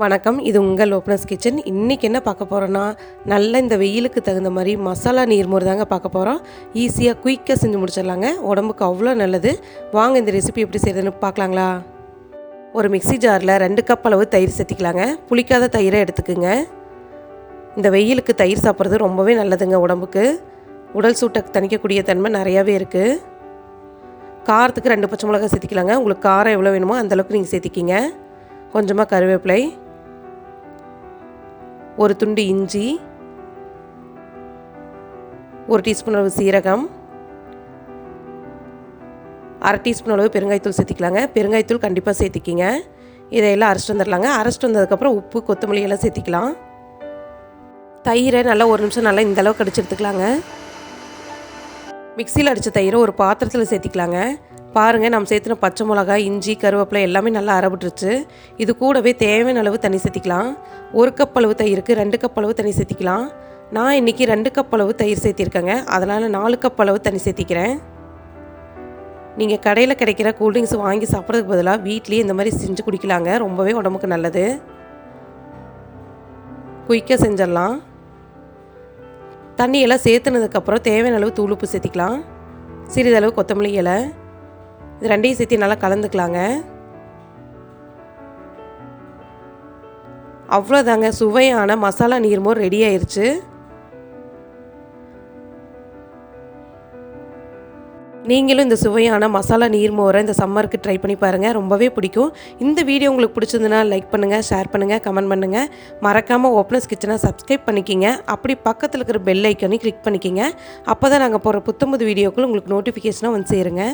வணக்கம், இது உங்கள் ஓப்பனர்ஸ் கிச்சன். இன்றைக்கி என்ன பார்க்க போகிறோன்னா, நல்ல இந்த வெயிலுக்கு தகுந்த மாதிரி மசாலா நீர்மோர் தாங்க பார்க்க போகிறோம். ஈஸியாக குயிக்காக செஞ்சு முடிச்சிடலாங்க. உடம்புக்கு அவ்வளோ நல்லது. வாங்க இந்த ரெசிபி எப்படி செய்யுதுன்னு பார்க்கலாங்களா. ஒரு மிக்ஸி ஜாரில் 2 கப் அளவு தயிர் சேர்த்திக்கலாங்க. புளிக்காத தயிரை எடுத்துக்குங்க. இந்த வெயிலுக்கு தயிர் சாப்பிட்றது ரொம்பவே நல்லதுங்க உடம்புக்கு. உடல் சூட்டை தணிக்கக்கூடிய தன்மை நிறையாவே இருக்குது. காரத்துக்கு 2 பச்சை மிளகாய் சேர்த்திக்கலாங்க. உங்களுக்கு காரம் எவ்வளோ வேணுமோ அந்தளவுக்கு நீங்கள் சேர்த்திக்கிங்க. கொஞ்சமாக கருவேப்பிலை, ஒரு துண்டு இஞ்சி, 1 டீஸ்பூன் அளவு சீரகம், 1/2 டீஸ்பூன் அளவு பெருங்காயத்தூள் சேர்த்திக்கலாங்க. பெருங்காயத்தூள் கண்டிப்பாக சேர்த்திக்கிங்க. இதையெல்லாம் அரைச்சிட்டு வந்துடலாங்க. அரைச்சிட்டு வந்ததுக்கப்புறம் உப்பு, கொத்தமல்லி எல்லாம் சேர்த்திக்கலாம். தயிரை நல்லா 1 நிமிஷம் நல்லா இந்தளவுக்கு அடிச்சு எடுத்துக்கலாங்க. மிக்சியில் அடித்த தயிரை ஒரு பாத்திரத்தில் சேர்த்திக்கலாங்க. பாருங்கள், நம்ம சேர்த்துன பச்சை மிளகாய், இஞ்சி, கருவேப்பிலை எல்லாமே நல்லா அரைவிட்டுருச்சு. இது கூடவே தேவையான அளவு தண்ணி சேர்த்திக்கலாம். 1 கப் அளவு தயிருக்கு 2 கப் அளவு தண்ணி சேர்த்திக்கலாம். நான் இன்றைக்கி 2 கப் அளவு தயிர் சேர்த்திருக்கேங்க. அதனால் 4 கப் அளவு தண்ணி சேர்த்திக்கிறேன். நீங்கள் கடையில் கிடைக்கிற கூல்ட்ரிங்க்ஸ் வாங்கி சாப்பிட்றதுக்கு பதிலாக வீட்லேயே இந்த மாதிரி செஞ்சு குடிக்கலாங்க. ரொம்பவே உடம்புக்கு நல்லது. குயிக்காக செஞ்சிடலாம். தண்ணியெல்லாம் சேர்த்துனதுக்கப்புறம் தேவையான அளவு தூள் உப்பு சேர்த்திக்கலாம். சிறிதளவு கொத்தமல்லி இலை, இது 2ஐயும் சேர்த்து நல்லா கலந்துக்கலாங்க. அவ்வளோதாங்க, சுவையான மசாலா நீர்மோர் ரெடி ஆயிடுச்சு. நீங்களும் இந்த சுவையான மசாலா நீர்மோரை இந்த சம்மருக்கு ட்ரை பண்ணி பாருங்கள். ரொம்பவே பிடிக்கும். இந்த வீடியோ உங்களுக்கு பிடிச்சிருந்ததுன்னா லைக் பண்ணுங்கள், ஷேர் பண்ணுங்கள், கமெண்ட் பண்ணுங்கள். மறக்காமல் ஓப்பனர்ஸ் கிச்சனை சப்ஸ்கிரைப் பண்ணிக்கிங்க. அப்படி பக்கத்தில் இருக்கிற பெல் ஐக்கனையும் கிளிக் பண்ணிக்கிங்க. அப்போ தான் நாங்கள் போகிற புத்தம்புது வீடியோக்கள் உங்களுக்கு நோட்டிஃபிகேஷனாக வந்து சேருங்க.